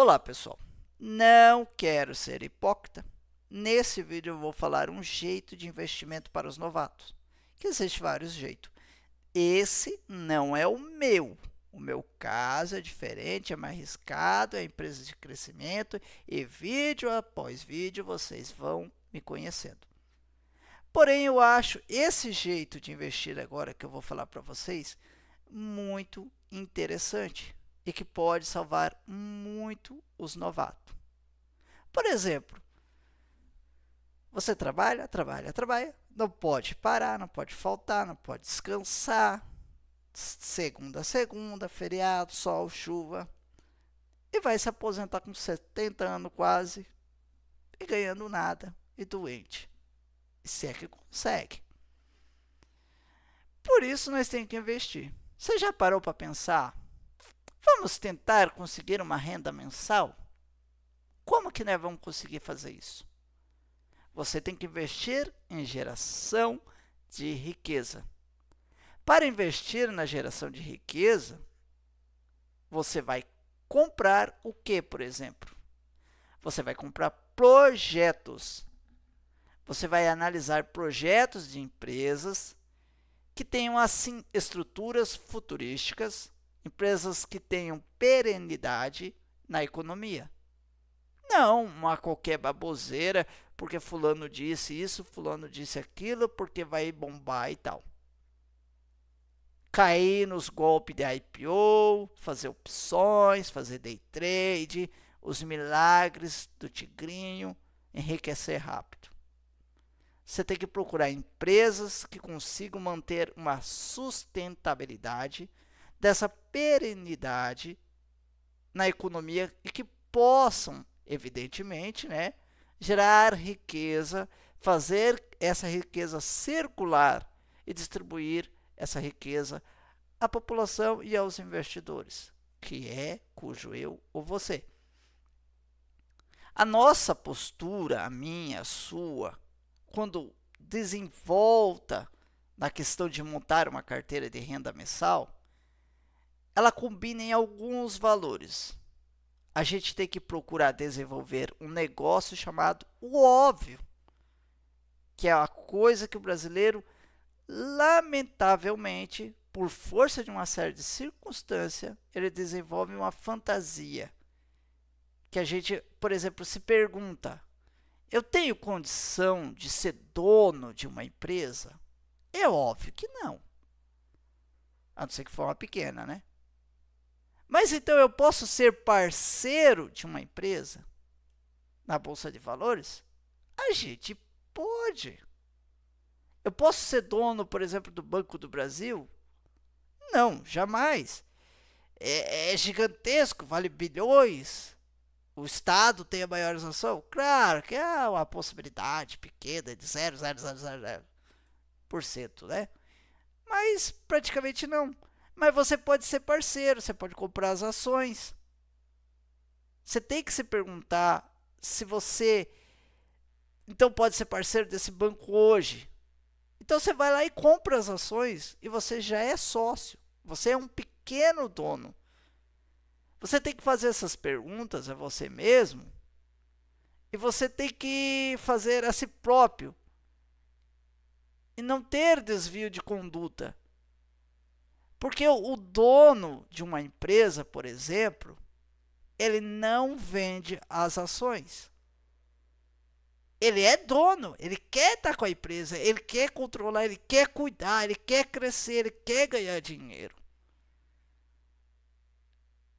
Olá pessoal, não quero ser hipócrita. Nesse vídeo eu vou falar um jeito de investimento para os novatos, que existe vários jeitos. Esse não é o meu caso é diferente, é mais arriscado, é empresa de crescimento e vídeo após vídeo vocês vão me conhecendo. Porém, eu acho esse jeito de investir agora que eu vou falar para vocês muito interessante e que pode salvar muito os novatos. Por exemplo, você trabalha, não pode parar, não pode faltar, não pode descansar, segunda a segunda, feriado, sol, chuva, e vai se aposentar com 70 anos quase, e ganhando nada, e doente, e se é que consegue. Por isso nós temos que investir. Você já parou para pensar? Vamos tentar conseguir uma renda mensal? Como que nós vamos conseguir fazer isso? Você tem que investir em geração de riqueza. Para investir na geração de riqueza, você vai comprar o que, por exemplo? Você vai comprar projetos. Você vai analisar projetos de empresas que tenham, assim, estruturas futurísticas, empresas que tenham perenidade na economia. Não uma qualquer baboseira, porque fulano disse isso, fulano disse aquilo, porque vai bombar e tal. Cair nos golpes de IPO, fazer opções, fazer day trade, os milagres do tigrinho, enriquecer rápido. Você tem que procurar empresas que consigam manter uma sustentabilidade dessa perenidade na economia e que possam, evidentemente, gerar riqueza, fazer essa riqueza circular e distribuir essa riqueza à população e aos investidores, que é cujo eu ou você. A nossa postura, a minha, a sua, quando desenvolta na questão de montar uma carteira de renda mensal, ela combina em alguns valores. A gente tem que procurar desenvolver um negócio chamado o óbvio, que é a coisa que o brasileiro, lamentavelmente, por força de uma série de circunstâncias, ele desenvolve uma fantasia. Que a gente, por exemplo, se pergunta: eu tenho condição de ser dono de uma empresa? É óbvio que não. A não ser que for uma pequena, né? Mas então eu posso ser parceiro de uma empresa na Bolsa de Valores? A gente pode. Eu posso ser dono, por exemplo, do Banco do Brasil? Não, jamais. É gigantesco, vale bilhões. O Estado tem a maior ação? Claro que é uma possibilidade pequena de 0,000%, né? Mas praticamente não. Mas você pode ser parceiro, você pode comprar as ações. Você tem que se perguntar se você então pode ser parceiro desse banco hoje. Então você vai lá e compra as ações e você já é sócio. Você é um pequeno dono. Você tem que fazer essas perguntas a você mesmo e você tem que fazer a si próprio e não ter desvio de conduta. Porque o dono de uma empresa, por exemplo, ele não vende as ações. Ele é dono, ele quer estar com a empresa, ele quer controlar, ele quer cuidar, ele quer crescer, ele quer ganhar dinheiro.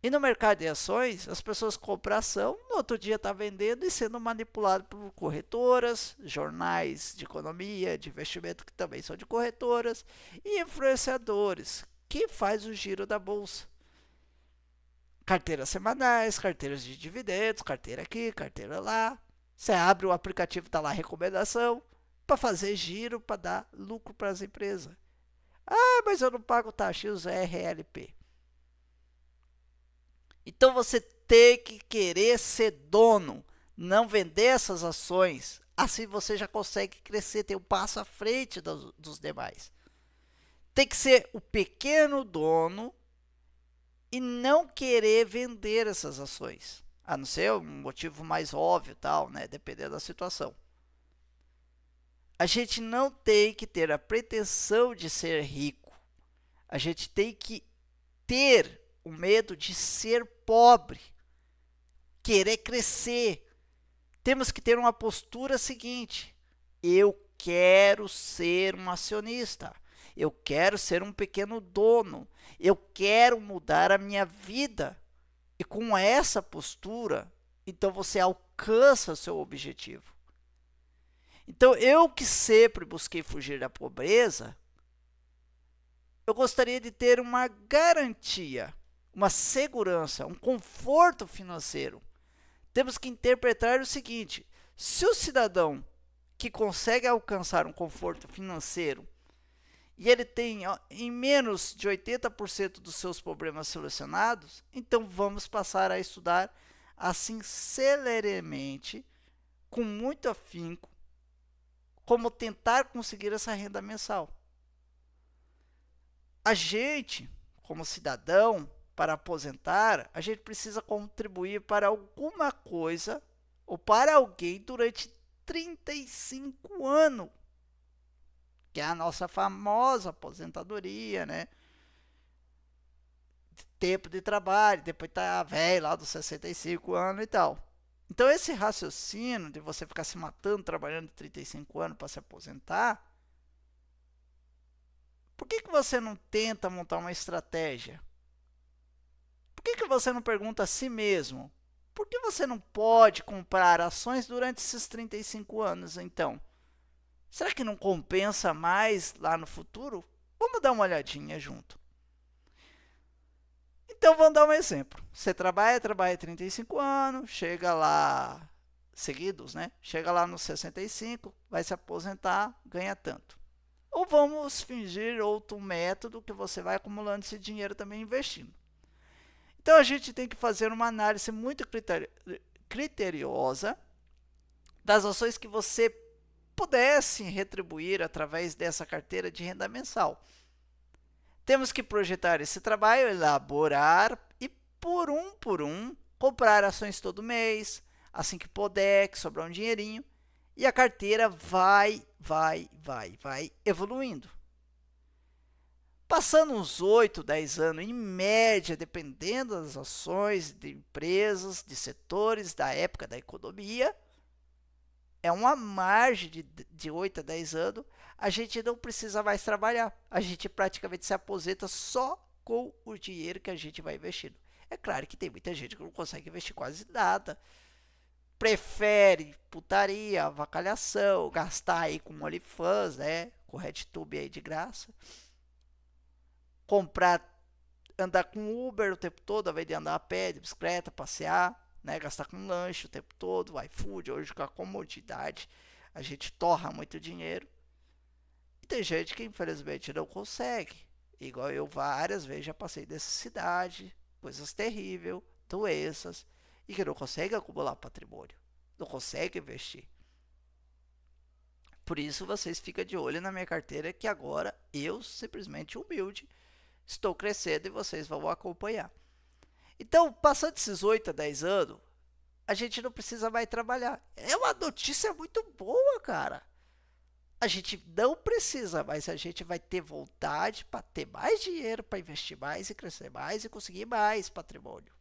E no mercado de ações, as pessoas compram ação, no outro dia está vendendo e sendo manipulado por corretoras, jornais de economia, de investimento que também são de corretoras, e influenciadores, que faz o giro da bolsa. Carteiras semanais, carteiras de dividendos, carteira aqui, carteira lá. Você abre o aplicativo, está lá a recomendação, para fazer giro, para dar lucro para as empresas. Ah, mas eu não pago taxa, uso RLP. Então você tem que querer ser dono, não vender essas ações. Assim você já consegue crescer, ter um passo à frente dos demais. Tem que ser o pequeno dono e não querer vender essas ações. A não ser um motivo mais óbvio, tal, né? Dependendo da situação. A gente não tem que ter a pretensão de ser rico. A gente tem que ter o medo de ser pobre, querer crescer. Temos que ter uma postura seguinte: eu quero ser um acionista, eu quero ser um pequeno dono, eu quero mudar a minha vida. E com essa postura, então você alcança o seu objetivo. Então, eu que sempre busquei fugir da pobreza, eu gostaria de ter uma garantia, uma segurança, um conforto financeiro. Temos que interpretar o seguinte: se o cidadão que consegue alcançar um conforto financeiro e ele tem em menos de 80% dos seus problemas solucionados, então vamos passar a estudar assim celeremente, com muito afinco, como tentar conseguir essa renda mensal. A gente, como cidadão, para aposentar, a gente precisa contribuir para alguma coisa ou para alguém durante 35 anos, que é a nossa famosa aposentadoria, né? Tempo de trabalho, depois tá velho lá dos 65 anos e tal. Então, esse raciocínio de você ficar se matando trabalhando 35 anos para se aposentar, por que você não tenta montar uma estratégia? Por que você não pergunta a si mesmo: por que você não pode comprar ações durante esses 35 anos, então? Será que não compensa mais lá no futuro? Vamos dar uma olhadinha junto. Então, vamos dar um exemplo. Você trabalha 35 anos, chega lá, seguidos, né? Chega lá nos 65, vai se aposentar, ganha tanto. Ou vamos fingir outro método que você vai acumulando esse dinheiro também investindo. Então, a gente tem que fazer uma análise muito criteriosa das ações que você pudesse retribuir através dessa carteira de renda mensal. Temos que projetar esse trabalho, elaborar e, por um, comprar ações todo mês, assim que puder, que sobrar um dinheirinho, e a carteira vai evoluindo. Passando uns 8, 10 anos, em média, dependendo das ações de empresas, de setores, da época da economia, é uma margem de 8 a 10 anos, a gente não precisa mais trabalhar. A gente praticamente se aposenta só com o dinheiro que a gente vai investindo. É claro que tem muita gente que não consegue investir quase nada. Prefere putaria, avacalhação, gastar aí com OnlyFans, né? Com RedTube aí de graça. Comprar, andar com Uber o tempo todo, ao invés de andar a pé, de bicicleta, passear, né? Gastar com lanche o tempo todo, iFood, hoje com a comodidade, a gente torra muito dinheiro. E tem gente que infelizmente não consegue. Igual eu várias vezes já passei necessidade, coisas terríveis, doenças, e que não consegue acumular patrimônio, não consegue investir. Por isso vocês ficam de olho na minha carteira, que agora eu, simplesmente humilde, estou crescendo e vocês vão acompanhar. Então, passando esses 8 a 10 anos, a gente não precisa mais trabalhar. É uma notícia muito boa, cara. A gente não precisa mais, a gente vai ter vontade para ter mais dinheiro, para investir mais e crescer mais e conseguir mais patrimônio.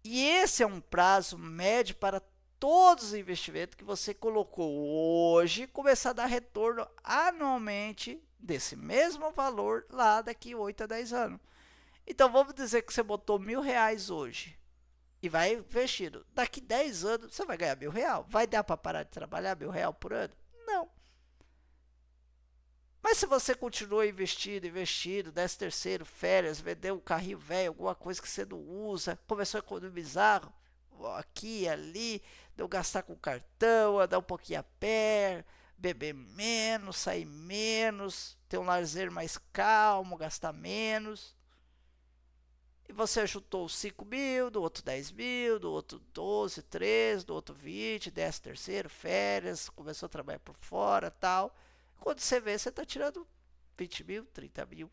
E esse é um prazo médio para todos os investimentos que você colocou hoje, começar a dar retorno anualmente desse mesmo valor lá daqui 8 a 10 anos. Então, vamos dizer que você botou R$1.000 hoje e vai investindo. Daqui 10 anos, você vai ganhar R$1.000. Vai dar para parar de trabalhar R$1.000 por ano? Não. Mas se você continua investindo, 13º, férias, vendeu um carrinho velho, alguma coisa que você não usa, começou a economizar aqui e ali, não gastar com cartão, andar um pouquinho a pé, beber menos, sair menos, ter um lazer mais calmo, gastar menos. E você juntou 5 mil, do outro 10 mil, do outro 12, 13, do outro 20, 13º, férias, começou a trabalhar por fora, tal. Quando você vê, você está tirando 20 mil, 30 mil.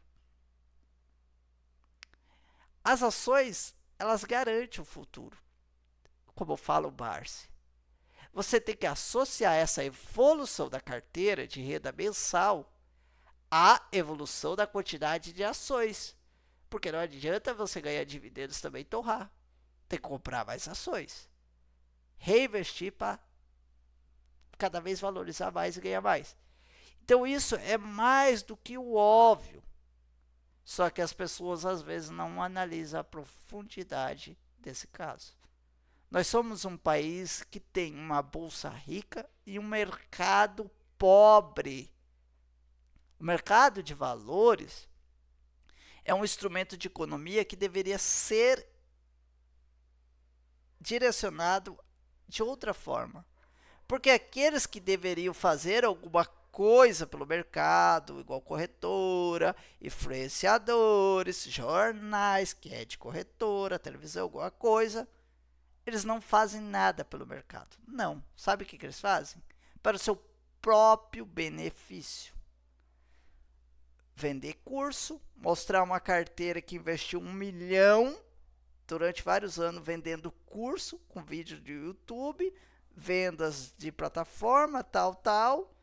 As ações elas garantem o futuro. Como fala o Barsi. Você tem que associar essa evolução da carteira de renda mensal à evolução da quantidade de ações. Porque não adianta você ganhar dividendos também e torrar. Tem que comprar mais ações. Reinvestir para cada vez valorizar mais e ganhar mais. Então isso é mais do que o óbvio. Só que as pessoas às vezes não analisam a profundidade desse caso. Nós somos um país que tem uma bolsa rica e um mercado pobre. O mercado de valores é um instrumento de economia que deveria ser direcionado de outra forma. Porque aqueles que deveriam fazer alguma coisa pelo mercado, igual corretora, influenciadores, jornais, que é de corretora, televisão, alguma coisa, eles não fazem nada pelo mercado. Não. Sabe o que eles fazem? Para o seu próprio benefício. Vender curso, mostrar uma carteira que investiu 1 milhão durante vários anos vendendo curso com vídeo de YouTube, vendas de plataforma, tal,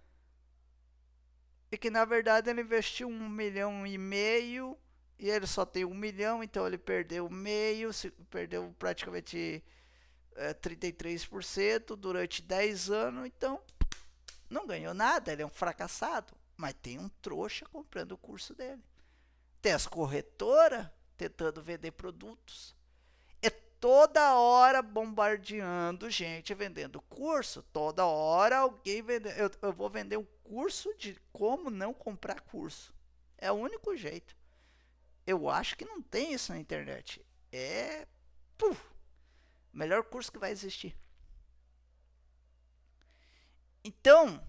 e que na verdade ele investiu 1,5 milhão e ele só tem 1 milhão, então ele perdeu meio, perdeu praticamente 33% durante 10 anos, então não ganhou nada, ele é um fracassado, mas tem um trouxa comprando o curso dele. Tem as corretoras tentando vender produtos. É toda hora bombardeando gente vendendo curso. Toda hora alguém vendendo. Eu vou vender um curso de como não comprar curso. É o único jeito. Eu acho que não tem isso na internet. É o melhor curso que vai existir. Então,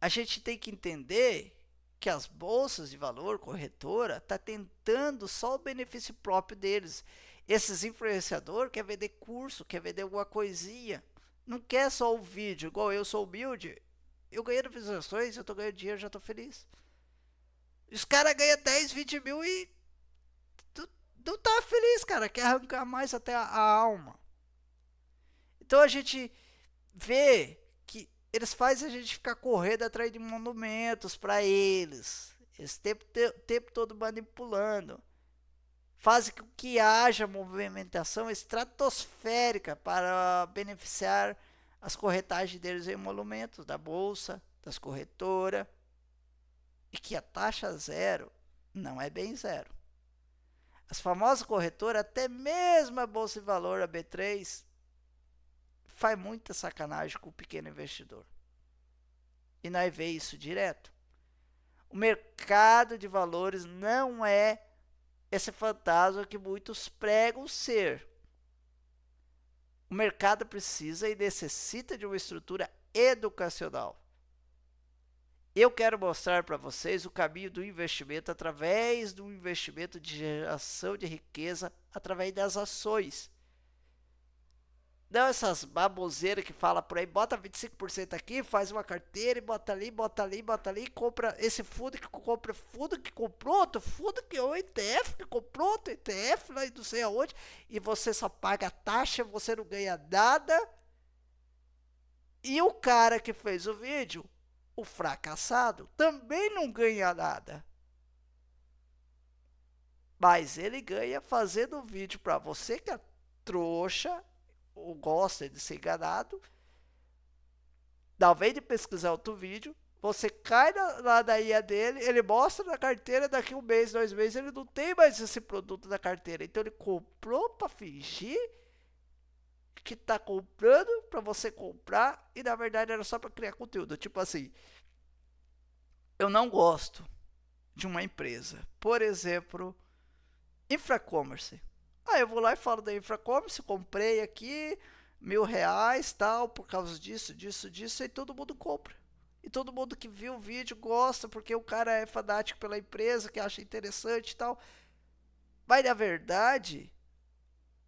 a gente tem que entender que as bolsas de valor, corretora, tá tentando só o benefício próprio deles. Esses influenciadores querem vender curso, quer vender alguma coisinha. Não quer só o vídeo, igual eu sou humilde. Eu ganhei visualizações, eu tô ganhando dinheiro, já tô feliz. Os caras ganham 10, 20 mil e não tá feliz, cara. Quer arrancar mais até a alma. Então a gente vê que eles fazem a gente ficar correndo atrás de monumentos para eles. Eles o tempo todo manipulando. Fazem com que haja movimentação estratosférica para beneficiar as corretagens deles em monumentos da bolsa, das corretoras. E que a taxa zero não é bem zero. As famosas corretoras, até mesmo a Bolsa de Valor, a B3, faz muita sacanagem com o pequeno investidor. E nós vemos isso direto. O mercado de valores não é esse fantasma que muitos pregam ser. O mercado precisa e necessita de uma estrutura educacional. Eu quero mostrar para vocês o caminho do investimento através do investimento de geração de riqueza através das ações. Não essas baboseiras que fala por aí, bota 25% aqui, faz uma carteira e bota ali, compra esse fundo que compra, fundo que comprou outro, fundo que é o ETF, que comprou outro ETF lá e não sei aonde, e você só paga a taxa, você não ganha nada. E o cara que fez o vídeo, o fracassado, também não ganha nada. Mas ele ganha fazendo o vídeo para você que é trouxa ou gosta de ser enganado. Ao invés de pesquisar outro vídeo, você cai na ladainha dele, ele mostra na carteira, daqui 1 mês, 2 meses, ele não tem mais esse produto na carteira. Então ele comprou para fingir que tá comprando para você comprar e na verdade era só para criar conteúdo. Tipo assim, eu não gosto de uma empresa, por exemplo, Infracommerce. Eu vou lá e falo da Infracommerce, comprei aqui R$ 1.000 tal, por causa disso, e todo mundo compra. E todo mundo que viu o vídeo gosta, porque o cara é fanático pela empresa, que acha interessante e tal. Mas na verdade,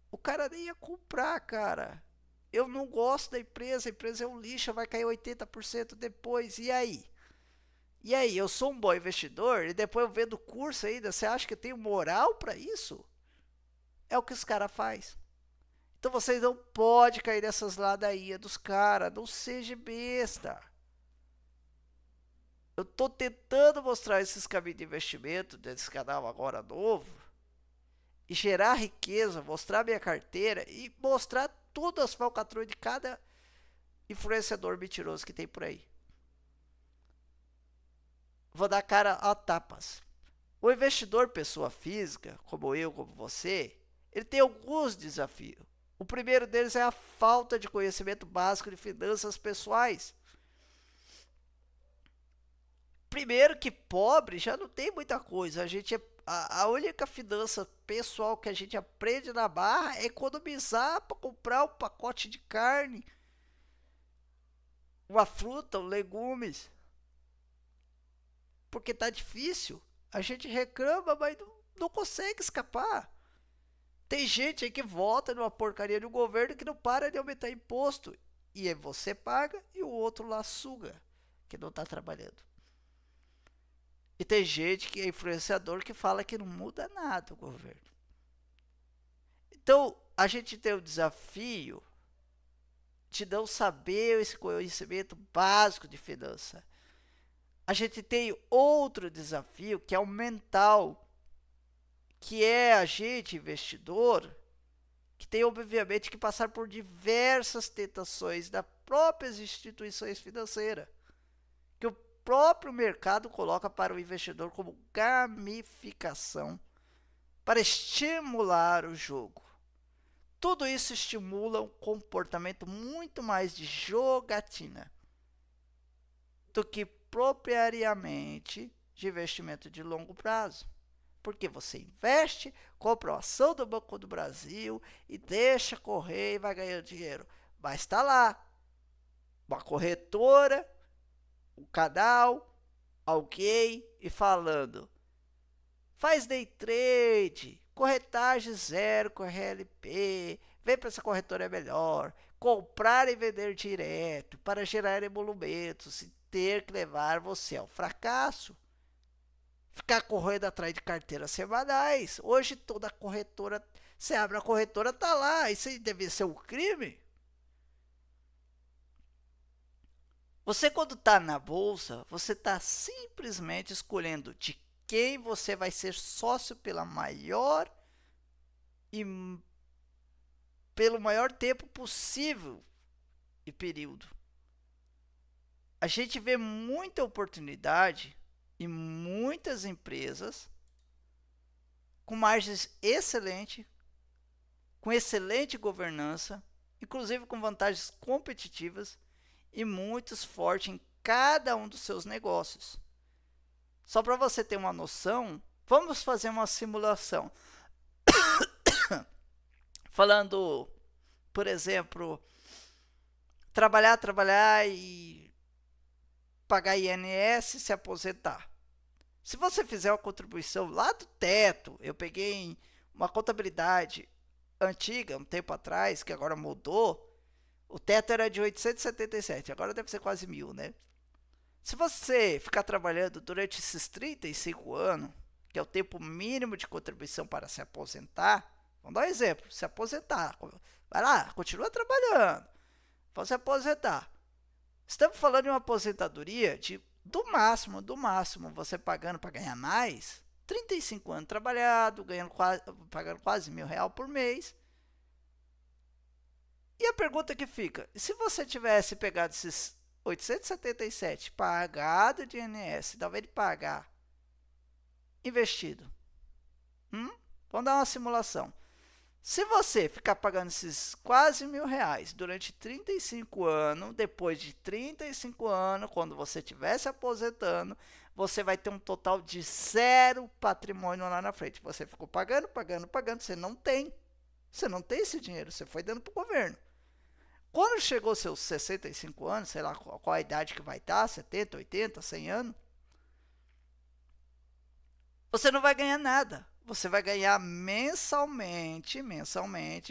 o cara nem ia comprar, cara. Eu não gosto da empresa, a empresa é um lixo, vai cair 80% depois, e aí? E aí, eu sou um bom investidor e depois eu vendo curso ainda, você acha que eu tenho moral para isso? É o que os caras fazem. Então vocês não podem cair nessas ladainhas dos caras. Não seja besta. Eu estou tentando mostrar esses caminhos de investimento desse canal agora novo. E gerar riqueza, mostrar minha carteira e mostrar todas as falcatruas de cada influenciador mentiroso que tem por aí. Vou dar cara a tapas. O investidor pessoa física, como eu, como você, ele tem alguns desafios. O primeiro deles é a falta de conhecimento básico de finanças pessoais. Primeiro que pobre já não tem muita coisa. A única finança pessoal que a gente aprende na barra é economizar para comprar um pacote de carne, uma fruta, legumes. Porque tá difícil. A gente reclama, mas não consegue escapar. Tem gente aí que vota numa porcaria do governo que não para de aumentar imposto. E aí você paga e o outro lá suga, que não está trabalhando. E tem gente que é influenciador que fala que não muda nada o governo. Então, a gente tem o desafio de não saber esse conhecimento básico de finança. A gente tem outro desafio que é o mental, que é a gente, investidor, que tem obviamente que passar por diversas tentações das próprias instituições financeiras, que o próprio mercado coloca para o investidor como gamificação, para estimular o jogo. Tudo isso estimula um comportamento muito mais de jogatina do que propriamente de investimento de longo prazo. Porque você investe, compra a ação do Banco do Brasil e deixa correr e vai ganhando dinheiro. Mas está lá uma corretora, um canal, alguém e falando: faz day trade, corretagem zero com RLP, vem para essa corretora é melhor, comprar e vender direto para gerar emolumentos e ter que levar você ao fracasso. Ficar correndo atrás de carteiras semanais. Hoje toda corretora, você abre a corretora, tá lá. Isso deve ser um crime. Você quando está na bolsa, você está simplesmente escolhendo de quem você vai ser sócio pelo maior tempo possível e período. A gente vê muita oportunidade e muitas empresas com margens excelentes, com excelente governança, inclusive com vantagens competitivas e muitos fortes em cada um dos seus negócios. Só para você ter uma noção, vamos fazer uma simulação. Falando, por exemplo, trabalhar e pagar INSS e se aposentar. Se você fizer uma contribuição lá do teto, eu peguei uma contabilidade antiga, um tempo atrás, que agora mudou, o teto era de 877, agora deve ser quase 1.000, né? Se você ficar trabalhando durante esses 35 anos, que é o tempo mínimo de contribuição para se aposentar, vamos dar um exemplo, se aposentar, vai lá, continua trabalhando, vai se aposentar. Estamos falando de uma aposentadoria de, do máximo, você pagando para ganhar mais, 35 anos trabalhado, pagando quase R$1.000 por mês. E a pergunta que fica, se você tivesse pegado esses 877 pagado de INSS, talvez de pagar investido. Vamos dar uma simulação. Se você ficar pagando esses quase R$1.000 durante 35 anos, depois de 35 anos, quando você estiver se aposentando, você vai ter um total de 0 patrimônio lá na frente. Você ficou pagando, você não tem. Você não tem esse dinheiro, você foi dando para o governo. Quando chegou seus 65 anos, sei lá qual a idade que vai estar, 70, 80, 100 anos, você não vai ganhar nada. Você vai ganhar mensalmente,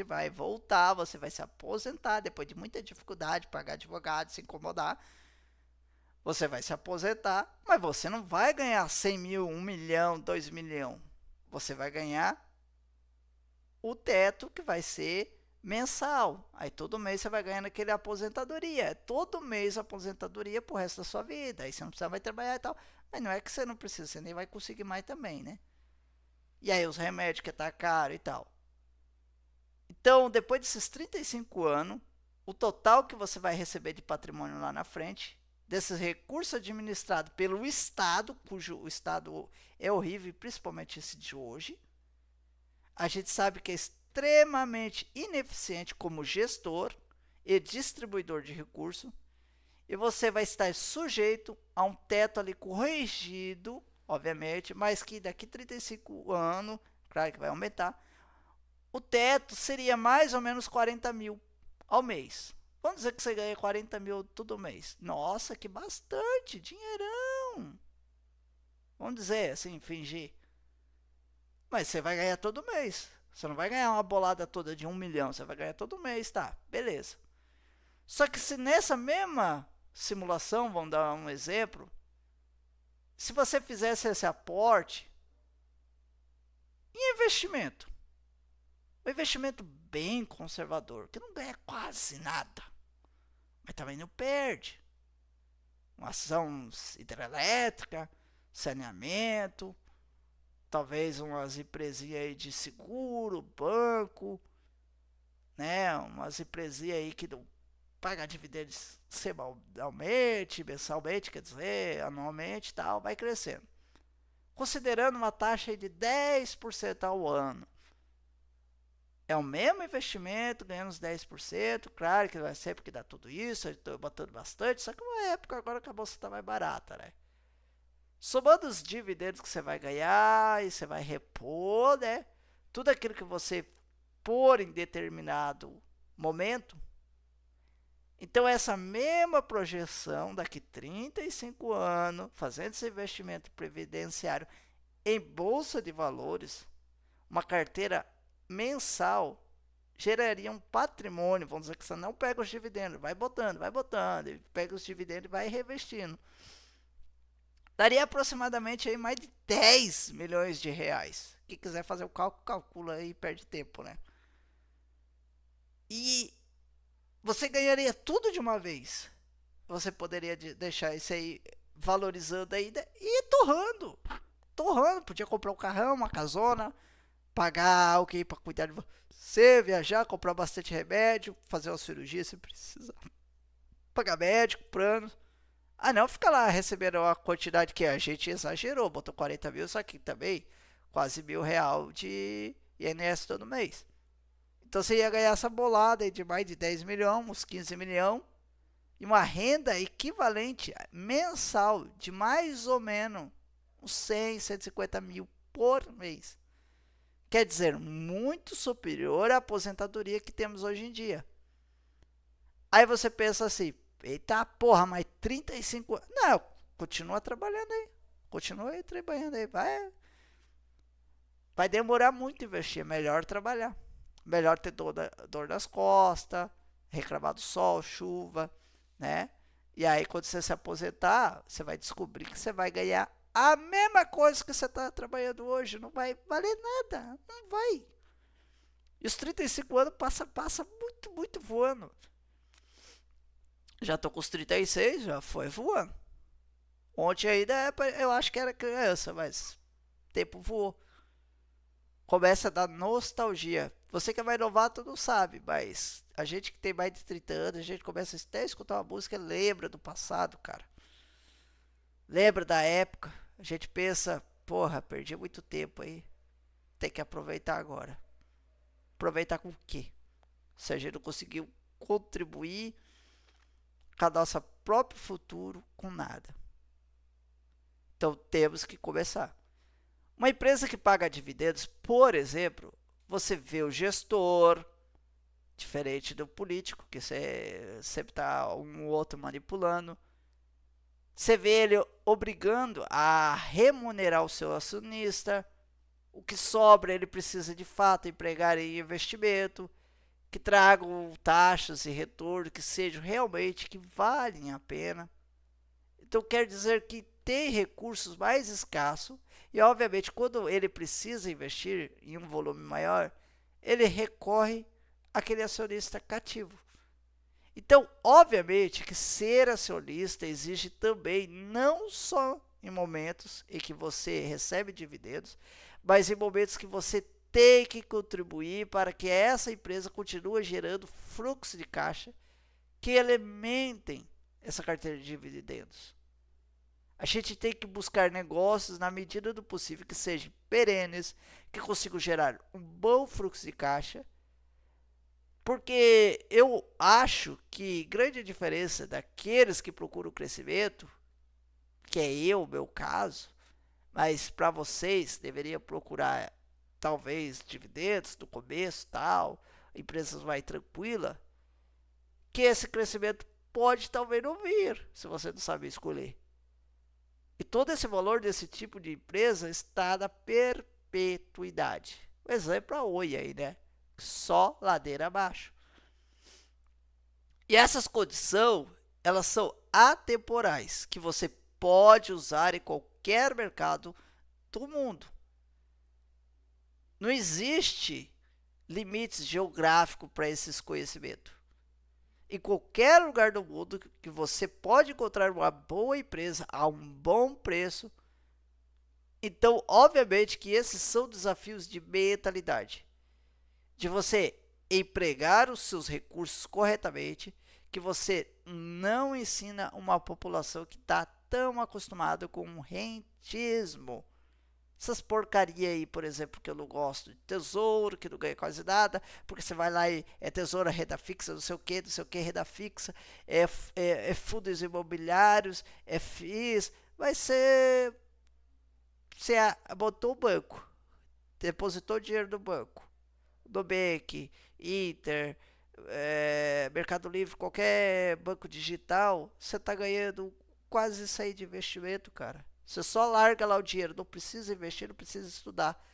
vai voltar, você vai se aposentar depois de muita dificuldade, pagar advogado, se incomodar. Você vai se aposentar, mas você não vai ganhar 100 mil, 1 milhão, 2 milhões. Você vai ganhar o teto que vai ser mensal. Aí todo mês você vai ganhando aquele aposentadoria. É todo mês aposentadoria pro resto da sua vida. Aí você não precisa mais trabalhar e tal. Mas não é que você não precisa, você nem vai conseguir mais também, né? E aí os remédios que tá caro e tal. Então, depois desses 35 anos, o total que você vai receber de patrimônio lá na frente, desses recursos administrados pelo Estado, cujo o Estado é horrível, principalmente esse de hoje, a gente sabe que é extremamente ineficiente como gestor e distribuidor de recursos, e você vai estar sujeito a um teto ali corrigido, obviamente, mas que daqui a 35 anos, claro que vai aumentar, o teto seria mais ou menos 40 mil ao mês. Vamos dizer que você ganha 40 mil todo mês. Nossa, que bastante dinheirão. Vamos dizer assim, fingir. Mas você vai ganhar todo mês. Você não vai ganhar uma bolada toda de 1 milhão. Você vai ganhar todo mês, tá? Beleza. Só que se nessa mesma simulação, vamos dar um exemplo, se você fizesse esse aporte em investimento, um investimento bem conservador, que não ganha quase nada, mas também não perde. Uma ação hidrelétrica, saneamento, talvez umas empresinhas aí de seguro, banco, né? Umas empresinhas aí que não paga dividendos semanalmente, mensalmente, quer dizer, anualmente e tal, vai crescendo. Considerando uma taxa de 10% ao ano. É o mesmo investimento, ganhando uns 10%, claro que vai ser porque dá tudo isso, eu estou botando bastante, só que uma época agora que a bolsa está mais barata, né? Somando os dividendos que você vai ganhar e você vai repor, né? Tudo aquilo que você pôr em determinado momento. Então, essa mesma projeção daqui 35 anos, fazendo esse investimento previdenciário em bolsa de valores, uma carteira mensal, geraria um patrimônio. Vamos dizer que você não pega os dividendos, vai botando, pega os dividendos e vai reinvestindo. Daria aproximadamente aí mais de 10 milhões de reais. Quem quiser fazer o cálculo, calcula aí e perde tempo, né? E você ganharia tudo de uma vez. Você poderia deixar isso aí valorizando ainda e torrando. Torrando. Podia comprar um carrão, uma casona, pagar alguém para cuidar de você, viajar, comprar bastante remédio, fazer uma cirurgia se precisar. Pagar médico, plano. Ah, não fica lá recebendo uma quantidade que a gente exagerou, botou 40 mil, só que também quase R$ 1.000 de INS todo mês. Então você ia ganhar essa bolada de mais de 10 milhões, uns 15 milhões, e uma renda equivalente mensal de mais ou menos uns 100, 150 mil por mês. Quer dizer, muito superior à aposentadoria que temos hoje em dia. Aí você pensa assim, eita porra, mas 35 anos. Não, continua trabalhando aí. Continua aí trabalhando aí. Vai demorar muito investir. É melhor trabalhar. Melhor ter dor das costas, reclamar do sol, chuva, né? E aí quando você se aposentar, você vai descobrir que você vai ganhar a mesma coisa que você está trabalhando hoje. Não vai valer nada. Não vai. E os 35 anos passa muito, muito voando. Já tô com os 36, já foi voando. Ontem ainda eu acho que era criança, mas o tempo voou. Começa a dar nostalgia. Você que é mais novato não sabe, mas a gente que tem mais de 30 anos, a gente começa até a escutar uma música, lembra do passado, cara. Lembra da época. A gente pensa, porra, perdi muito tempo aí. Tem que aproveitar agora. Aproveitar com o quê? Se a gente não conseguiu contribuir com o nosso próprio futuro com nada. Então temos que começar. Uma empresa que paga dividendos, por exemplo, você vê o gestor, diferente do político, que você sempre está um ou outro manipulando. Você vê ele obrigando a remunerar o seu acionista. O que sobra ele precisa de fato empregar em investimento, que tragam taxas e retorno que sejam realmente que valem a pena. Então quer dizer que tem recursos mais escassos e obviamente quando ele precisa investir em um volume maior, ele recorre àquele acionista cativo. Então, obviamente que ser acionista exige também, não só em momentos em que você recebe dividendos, mas em momentos que você tem que contribuir para que essa empresa continue gerando fluxo de caixa que alimentem essa carteira de dividendos. A gente tem que buscar negócios na medida do possível que sejam perenes, que consigam gerar um bom fluxo de caixa, porque eu acho que grande diferença daqueles que procuram crescimento, que é meu caso, mas para vocês deveria procurar talvez dividendos no começo, tal, empresas mais tranquila, que esse crescimento pode talvez não vir, se você não sabe escolher. E todo esse valor desse tipo de empresa está na perpetuidade. O exemplo é a Oi aí, né? Só ladeira abaixo. E essas condições, elas são atemporais, que você pode usar em qualquer mercado do mundo. Não existe limites geográficos para esses conhecimentos. Em qualquer lugar do mundo que você pode encontrar uma boa empresa a um bom preço. Então, obviamente que esses são desafios de mentalidade. De você empregar os seus recursos corretamente, que você não ensina uma população que está tão acostumada com o rentismo. Essas porcaria aí, por exemplo, que eu não gosto de tesouro, que não ganha quase nada, porque você vai lá e é tesouro, renda fixa, não sei o que, renda fixa, é fundos imobiliários, é FIIs, vai ser. Você botou o banco, depositou dinheiro no banco, Nubank, Inter, Mercado Livre, qualquer banco digital, você está ganhando quase isso aí de investimento, cara. Você só larga lá o dinheiro, não precisa investir, não precisa estudar.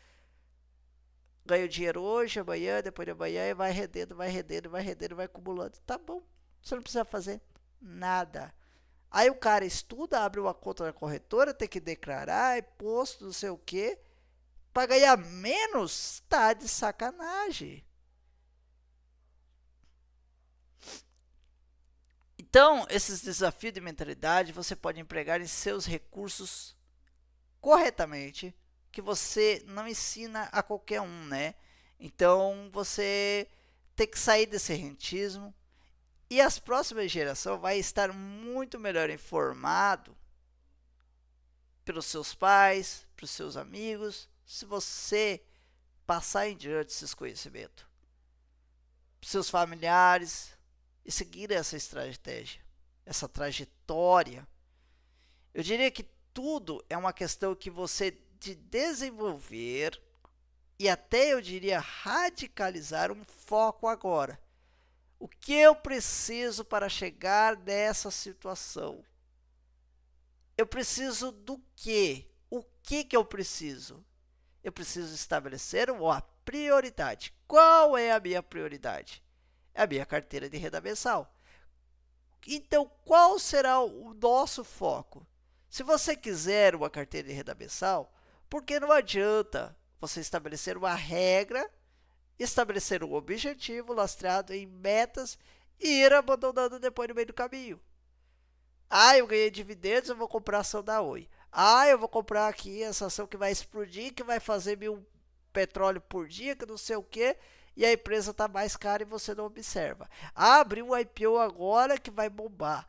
Ganha o dinheiro hoje, amanhã, depois de amanhã, e vai rendendo, vai acumulando. Tá bom, você não precisa fazer nada. Aí o cara estuda, abre uma conta na corretora, tem que declarar, imposto, não sei o que, para ganhar menos, tá de sacanagem. Então, esses desafios de mentalidade você pode empregar em seus recursos corretamente, que você não ensina a qualquer um, né? Então, você tem que sair desse rentismo e as próximas gerações vai estar muito melhor informado pelos seus pais, pelos seus amigos, se você passar em diante esses conhecimentos, seus familiares e seguir essa estratégia, essa trajetória. Eu diria que tudo é uma questão que você de desenvolver e até eu diria radicalizar um foco agora. O que eu preciso para chegar nessa situação? Eu preciso do quê? O que eu preciso? Eu preciso estabelecer uma prioridade. Qual é a minha prioridade? É a minha carteira de renda mensal. Então, qual será o nosso foco? Se você quiser uma carteira de renda mensal, porque não adianta você estabelecer uma regra, estabelecer um objetivo lastreado em metas e ir abandonando depois no meio do caminho. Eu ganhei dividendos, eu vou comprar ação da Oi. Eu vou comprar aqui essa ação que vai explodir, que vai fazer 1.000 petróleo por dia, que não sei o que, e a empresa está mais cara e você não observa. Abriu um IPO agora que vai bombar.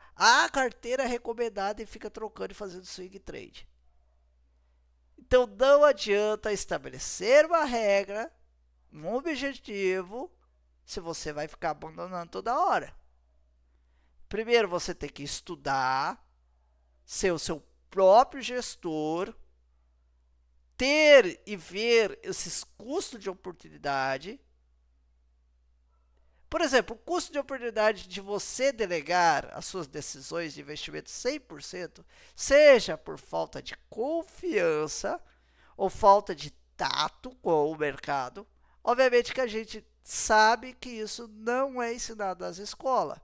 Carteira recomendada e fica trocando e fazendo swing trade. Então não adianta estabelecer uma regra, um objetivo, se você vai ficar abandonando toda hora. Primeiro você tem que estudar, ser o seu próprio gestor, ter e ver esses custos de oportunidade. Por exemplo, o custo de oportunidade de você delegar as suas decisões de investimento 100%, seja por falta de confiança ou falta de tato com o mercado. Obviamente que a gente sabe que isso não é ensinado nas escolas,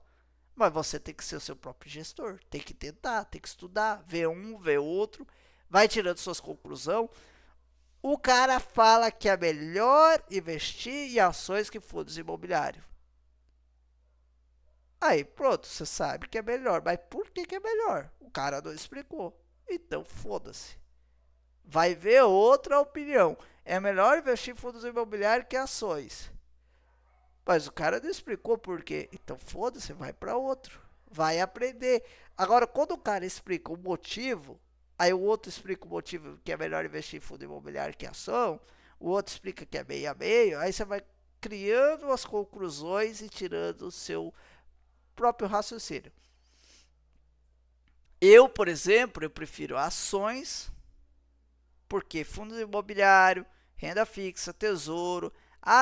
mas você tem que ser o seu próprio gestor, tem que tentar, tem que estudar, ver um, ver outro, vai tirando suas conclusões. O cara fala que é melhor investir em ações que fundos imobiliários. Aí, pronto, você sabe que é melhor. Mas por que é melhor? O cara não explicou. Então, foda-se. Vai ver outra opinião. É melhor investir em fundos imobiliários que ações. Mas o cara não explicou por quê. Então, foda-se, vai para outro. Vai aprender. Agora, quando o cara explica o motivo, aí o outro explica o motivo que é melhor investir em fundo imobiliário que ação, o outro explica que é meio a meio, aí você vai criando as conclusões e tirando o seu próprio raciocínio. Eu, por exemplo, eu prefiro ações, porque fundo imobiliário, renda fixa, tesouro,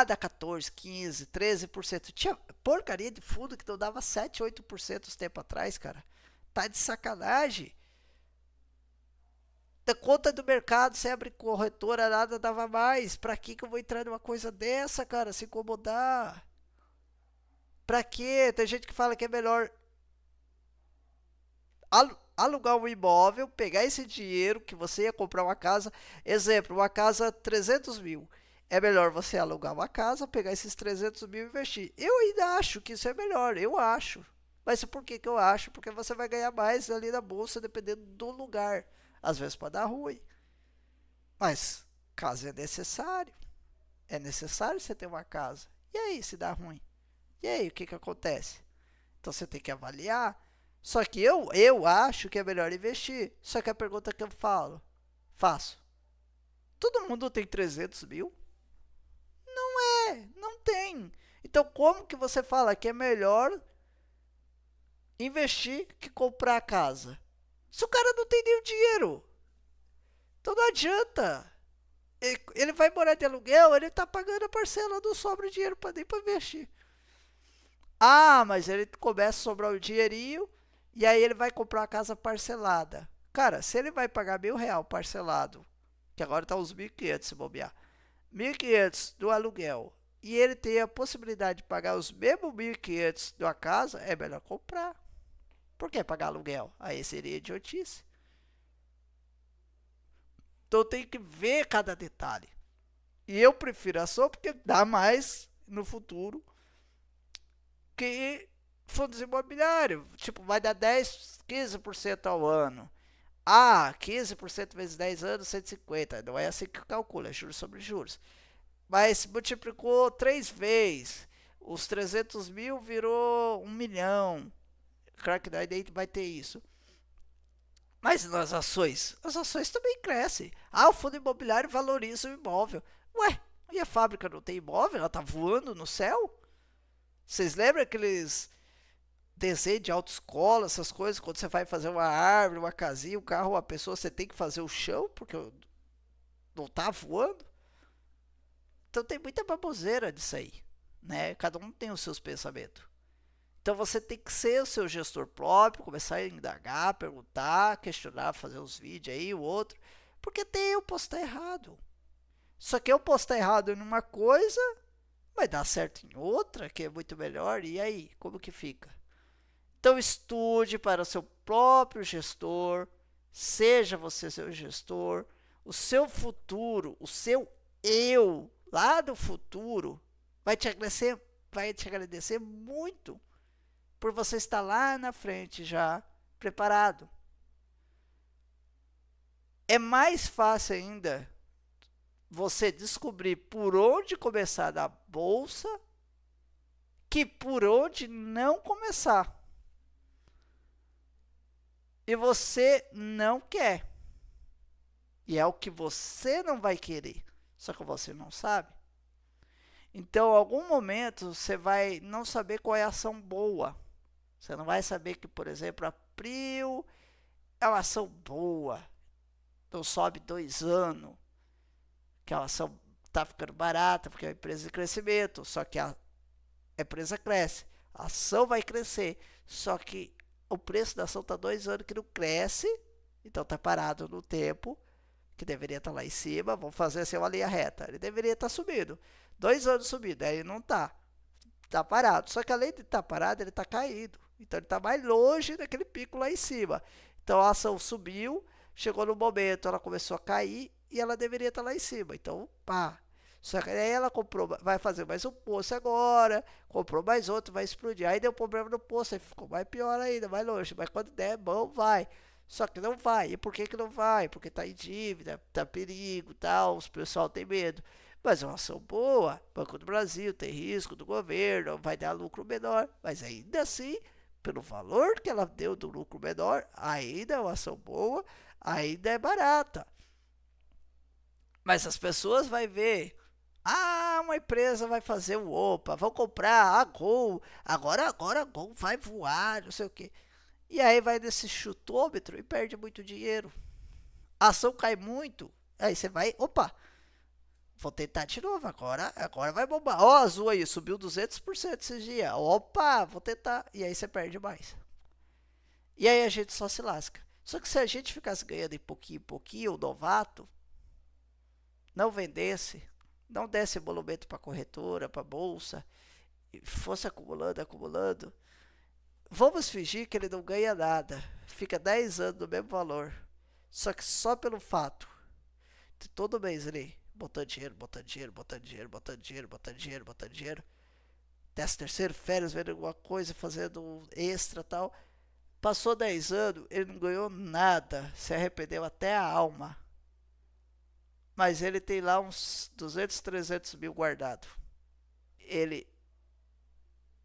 dá 14, 15, 13%. Tinha porcaria de fundo que não dava 7, 8% uns tempo atrás, cara. Tá de sacanagem. Da conta do mercado, você abre corretora, nada dava mais. Pra que eu vou entrar numa coisa dessa, cara? Se incomodar. Pra quê? Tem gente que fala que é melhor alugar um imóvel, pegar esse dinheiro que você ia comprar uma casa. Exemplo, uma casa 300 mil. É melhor você alugar uma casa, pegar esses 300 mil e investir. Eu ainda acho que isso é melhor, eu acho. Mas por que eu acho? Porque você vai ganhar mais ali na bolsa dependendo do lugar. Às vezes pode dar ruim. Mas caso é necessário você ter uma casa. E aí, se dá ruim? E aí, o que acontece? Então você tem que avaliar. Só que eu acho que é melhor investir. Só que a pergunta que eu faço. Todo mundo tem 300 mil? Não tem. Então como que você fala que é melhor investir que comprar a casa? Se o cara não tem nem o dinheiro. Então não adianta. Ele vai morar de aluguel, ele está pagando a parcela, não sobra dinheiro para nem para investir. Mas ele começa a sobrar o dinheirinho e aí ele vai comprar uma casa parcelada. Cara, se ele vai pagar R$1.000 parcelado, que agora está uns 1.500 se bobear, 1.500 do aluguel, e ele tem a possibilidade de pagar os mesmos 1.500 da casa, é melhor comprar. Por que pagar aluguel? Aí seria idiotice. Então tem que ver cada detalhe. E eu prefiro ação porque dá mais no futuro que fundos imobiliários. Tipo, vai dar 10, 15% ao ano. 15% vezes 10 anos, 150. Não é assim que calcula, é juros sobre juros. Mas multiplicou 3 vezes. Os 300 mil virou 1 milhão. Claro que daí vai ter isso. Mas nas ações, as ações também crescem. O fundo imobiliário valoriza o imóvel. Ué, e a fábrica não tem imóvel? Ela está voando no céu? Vocês lembram aqueles desenhos de autoescola, essas coisas, quando você vai fazer uma árvore, uma casinha, um carro, uma pessoa, você tem que fazer o chão, porque não está voando? Então tem muita baboseira disso aí, né? Cada um tem os seus pensamentos. Então você tem que ser o seu gestor próprio, começar a indagar, perguntar, questionar, fazer uns vídeos aí, o outro. Porque tem eu posso estar errado. Só que eu posso estar errado em uma coisa, vai dar certo em outra, que é muito melhor. E aí, como que fica? Então estude para o seu próprio gestor, seja você seu gestor, o seu futuro, o seu eu lá do futuro vai te agradecer muito por você estar lá na frente já preparado. É mais fácil ainda você descobrir por onde começar na bolsa que por onde não começar. E você não quer. E é o que você não vai querer. Só que você não sabe. Então, em algum momento, você vai não saber qual é a ação boa. Você não vai saber que, por exemplo, a Prio é uma ação boa. Não sobe 2 anos. Que a ação está ficando barata porque é uma empresa de crescimento. Só que a empresa cresce. A ação vai crescer. Só que o preço da ação está 2 anos que não cresce. Então está parado no tempo. Que deveria estar lá em cima. Vamos fazer assim uma linha reta. Ele deveria estar subindo. 2 anos subindo. Aí ele não está. Está parado. Só que além de estar parado, ele está caindo. Então ele está mais longe daquele pico lá em cima. Então a ação subiu, chegou no momento, ela começou a cair, e ela deveria estar lá em cima. Então, pá. Só que aí ela comprou, vai fazer mais um poço agora, comprou mais outro, vai explodir. Aí deu problema no poço, aí ficou mais pior ainda, mais longe. Mas quando der bom, vai. Só que não vai. E por que que não vai? Porque tá em dívida, tá perigo, tal, os pessoal tem medo. Mas é uma ação boa, Banco do Brasil tem risco do governo, vai dar lucro menor, mas ainda assim, pelo valor que ela deu do lucro menor, ainda é uma ação boa, ainda é barata. Mas as pessoas vão ver, uma empresa vai fazer o OPA, vão comprar a Gol, agora a Gol vai voar, não sei o quê. E aí vai nesse chutômetro e perde muito dinheiro. A ação cai muito, aí você vai, opa, vou tentar de novo agora vai bombar. Ó, azul aí, subiu 200% esses dias. Opa, vou tentar. E aí você perde mais. E aí a gente só se lasca. Só que se a gente ficasse ganhando em pouquinho, o novato, não vendesse, não desse emolumento para corretora, para bolsa, e fosse acumulando, vamos fingir que ele não ganha nada. Fica 10 anos no mesmo valor. Só que só pelo fato de todo mês ele botando dinheiro, botando dinheiro, botando dinheiro, botando dinheiro, botando dinheiro, botando dinheiro. 13º, férias, vendo alguma coisa, fazendo extra e tal. Passou 10 anos, ele não ganhou nada, se arrependeu até a alma. Mas ele tem lá uns 200, 300 mil guardado. Ele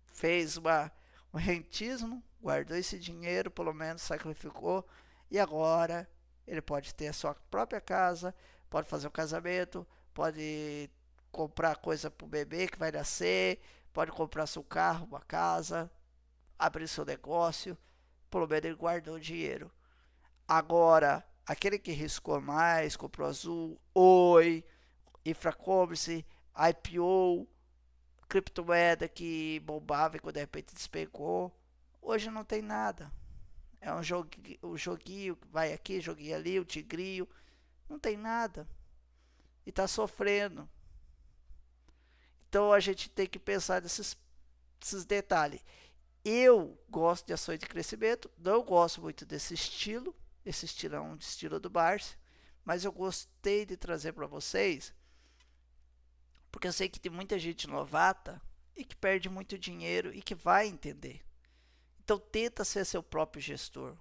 fez um rentismo, guardou esse dinheiro, pelo menos sacrificou, e agora ele pode ter a sua própria casa, pode fazer um casamento, pode comprar coisa para o bebê que vai nascer, pode comprar seu carro, uma casa, abrir seu negócio, pelo menos ele guardou dinheiro. Agora, aquele que riscou mais, comprou Azul, Oi, Infracommerce, IPO, criptomoeda que bombava e quando de repente despegou, hoje não tem nada. É um joguinho, vai aqui, joguinho ali, o tigrinho, não tem nada. E está sofrendo. Então a gente tem que pensar nesses detalhes. Eu gosto de ações de crescimento, não gosto muito desse estilo. Esse estilo é um estilo do Barça, mas eu gostei de trazer para vocês, porque eu sei que tem muita gente novata e que perde muito dinheiro e que vai entender. Então tenta ser seu próprio gestor.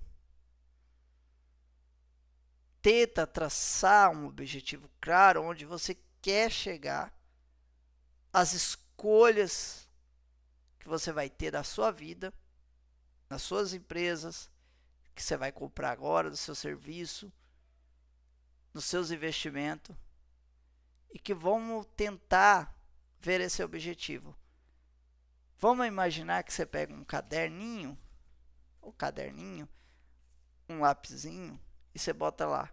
Tenta traçar um objetivo claro onde você quer chegar, as escolhas que você vai ter na sua vida, nas suas empresas, que você vai comprar agora, no seu serviço, nos seus investimentos, e que vamos tentar ver esse objetivo. Vamos imaginar que você pega um caderninho, um lapisinho, e você bota lá: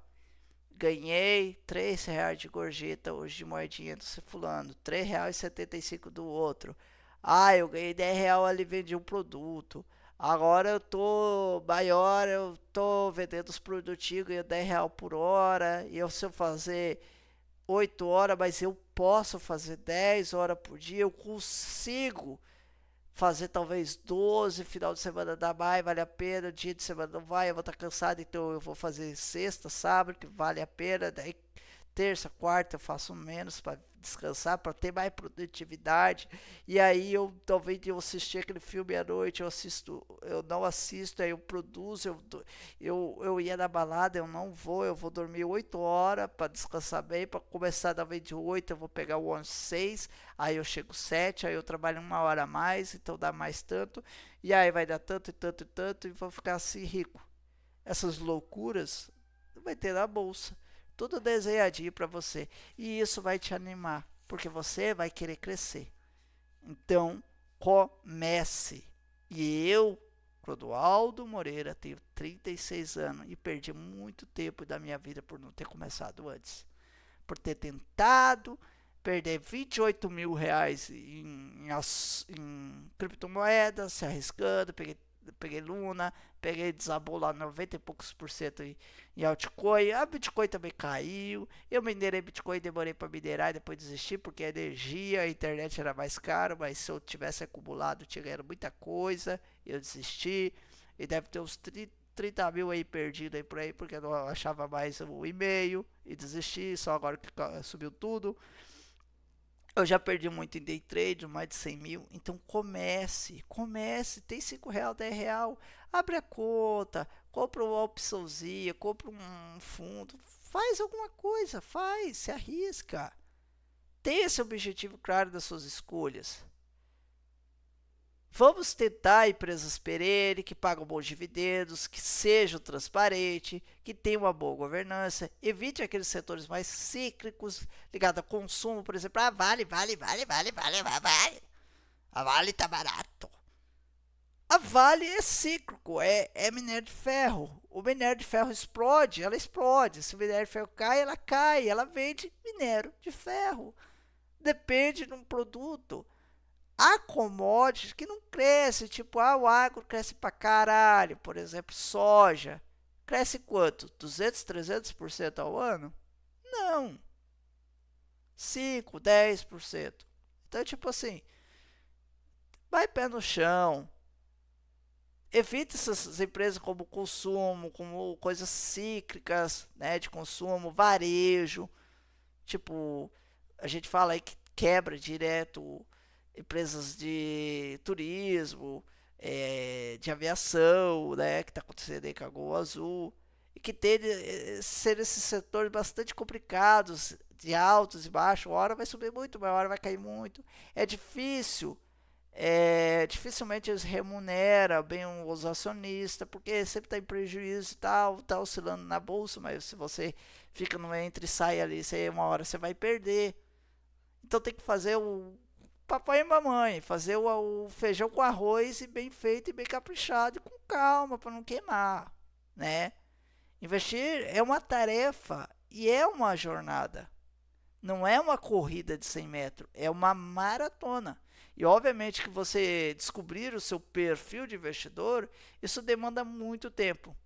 ganhei R$3 de gorjeta hoje de moedinha do fulano, R$3,75 do outro. Eu ganhei R$10 ali, vendi um produto. Agora eu tô maior, eu tô vendendo os produtinhos, ganhando R$10 por hora. E se eu fazer 8 horas, mas eu posso fazer 10 horas por dia, eu consigo fazer talvez 12, final de semana dá mais, vale a pena, dia de semana não vai, eu vou estar cansado, então eu vou fazer sexta, sábado, que vale a pena, daí terça, quarta eu faço menos para descansar, para ter mais produtividade. E aí eu talvez eu assistir aquele filme à noite, eu não assisto, aí eu produzo, eu ia na balada, eu não vou, eu vou dormir 8 horas para descansar bem, para começar talvez de 8, eu vou pegar o ônibus 6, aí eu chego 7, aí eu trabalho 1 hora a mais, então dá mais tanto, e aí vai dar tanto e tanto e tanto, e vou ficar assim rico. Essas loucuras não vai ter na bolsa. Tudo desenhadinho para você. E isso vai te animar, porque você vai querer crescer. Então, comece. E eu, Clodoaldo Moreira, tenho 36 anos e perdi muito tempo da minha vida por não ter começado antes. Por ter tentado perder R$28.000 em criptomoedas, se arriscando, peguei Luna, desabou lá 90 e poucos por cento em altcoin. A Bitcoin também caiu. Eu minerei Bitcoin, demorei para minerar e depois desisti porque a energia, a internet era mais caro, mas se eu tivesse acumulado tinha ganhado muita coisa. Eu desisti. E deve ter uns 30 mil aí perdido aí por aí, porque eu não achava mais o e-mail e desisti, só agora que subiu tudo. Eu já perdi muito em day trade, mais de 100 mil. Então comece. Tem R$5, R$10. Abre a conta, compra uma opçãozinha, compra um fundo. Faz alguma coisa, se arrisca. Tenha esse objetivo claro das suas escolhas. Vamos tentar empresas perenes, que pagam bons dividendos, que sejam transparentes, que tenham uma boa governança. Evite aqueles setores mais cíclicos, ligados a consumo, por exemplo. Vale. A Vale tá barato. A Vale é cíclico, é minério de ferro. O minério de ferro explode, ela explode. Se o minério de ferro cai, ela cai. Ela vende minério de ferro. Depende de um produto. Há commodities que não crescem, tipo, o agro cresce pra caralho, por exemplo, soja. Cresce quanto? 200, 300% ao ano? Não. 5, 10%. Então, tipo assim, vai pé no chão. Evite essas empresas como consumo, como coisas cíclicas, né, de consumo, varejo. Tipo, a gente fala aí que quebra direto empresas de turismo, de aviação, né, que está acontecendo aí com a Gol Azul, e que tem ser esses setores bastante complicados, de altos e baixos. Uma hora vai subir muito, uma hora vai cair muito. É difícil. Dificilmente eles remuneram bem os acionistas, porque sempre está em prejuízo e tal, está oscilando na bolsa, mas se você fica no entra e sai ali, uma hora você vai perder. Então tem que fazer o papai e mamãe, fazer o feijão com arroz e bem feito e bem caprichado e com calma para não queimar, né? Investir é uma tarefa e é uma jornada. Não é uma corrida de 100 metros, é uma maratona. E obviamente que você descobrir o seu perfil de investidor, isso demanda muito tempo.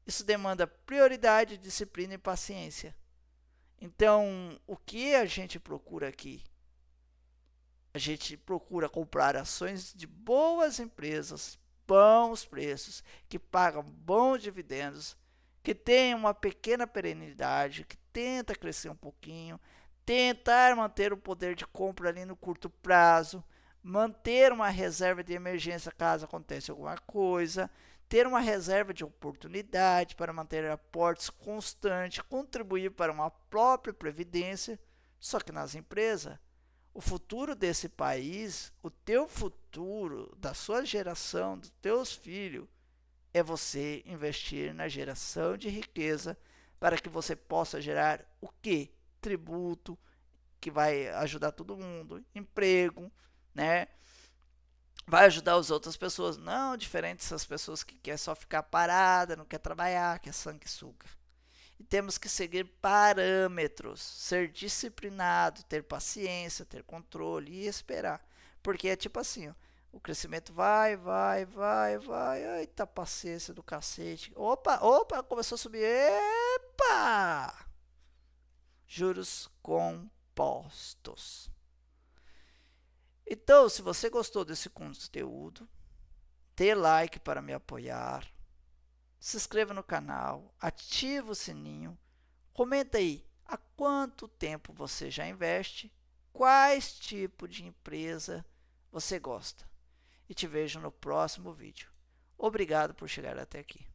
Isso demanda prioridade, disciplina e paciência. Então, o que a gente procura aqui? A gente procura comprar ações de boas empresas, bons preços, que pagam bons dividendos, que têm uma pequena perenidade, que tenta crescer um pouquinho, tentar manter o poder de compra ali no curto prazo, manter uma reserva de emergência caso aconteça alguma coisa, ter uma reserva de oportunidade para manter aportes constantes, contribuir para uma própria previdência. Só que nas empresas, o futuro desse país, o teu futuro, da sua geração, dos teus filhos, é você investir na geração de riqueza para que você possa gerar o quê? Tributo, que vai ajudar todo mundo, emprego, né? Vai ajudar as outras pessoas, não diferente dessas pessoas que quer só ficar parada, não quer trabalhar, quer sanguessuga. E temos que seguir parâmetros, ser disciplinado, ter paciência, ter controle e esperar. Porque é tipo assim, ó, o crescimento vai. Eita, paciência do cacete. Opa, começou a subir. Epa! Juros compostos. Então, se você gostou desse conteúdo, dê like para me apoiar, se inscreva no canal, ativa o sininho, comenta aí há quanto tempo você já investe, quais tipos de empresa você gosta. E te vejo no próximo vídeo. Obrigado por chegar até aqui.